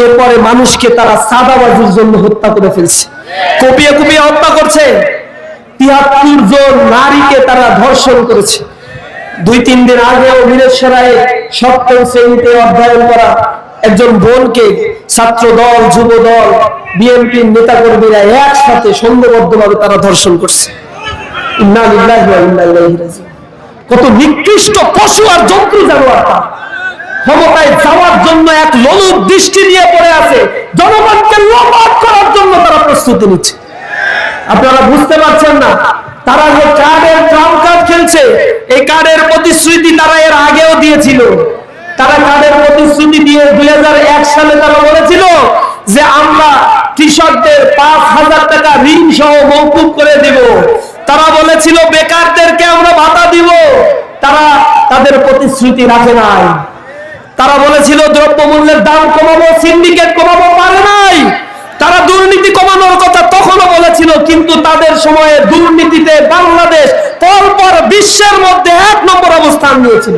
এরপরে মানুষকে তারা সাদাবাজির জন্য হত্যা করে ফেলছে, কুপিয়ে কুপিয়ে হত্যা করছে। ৭৩ জন নারীকে তারা ধর্ষণ করেছে। ২-৩ দিন আগেও মিরেশ্বরায় সপ্তম শ্রেণীতে অধ্যয়ন করা একজন বোনকে ছাত্র দল, যুব দল, বিএনপির নেতাকর্মীরা একসাথে সংঘবদ্ধভাবে তারা ধর্ষণ করছে। ইন্না লিল্লাহি ওয়া ইন্না ইলাইহি রাজিউন। কত নিকৃষ্ট পশু আর জন্তু জানোয়ার তারা। ক্ষমতায় যাওয়ার জন্য এক লোলুপ দৃষ্টি নিয়ে পড়ে আছে, জনগণকে লোপাট করার জন্য তারা প্রস্তুতি নিচ্ছে। আপনারা বুঝতে পারছেন না, তারা যে কার্ডের ট্রাম্প কার্ড খেলছে, এই কার্ডের প্রতিশ্রুতি তারা এর আগেও দিয়েছিল। তারা কার্ডের প্রতিশ্রুতি দিয়ে ২০০১ সালে তারা বলেছিল যে আমরা কৃষকদের ৫,০০০ টাকা ঋণ সহ মওকুফ করে দেব। তারা বলেছিল বেকারদেরকে আমরা ভাতা দিব। তারা তাদের প্রতিশ্রুতি রাখে নাই। তারা বলেছিল দ্রব্যমূল্যের দাম কমাবো, সিন্ডিকেট কমাবো, পারে নাই। তারা দুর্নীতি কমানোর কথা তখনও বলেছিল, কিন্তু তাদের সময়ে দুর্নীতিতে বাংলাদেশ পরপর বিশ্বের মধ্যে ১ নম্বর অবস্থান নিয়েছিল।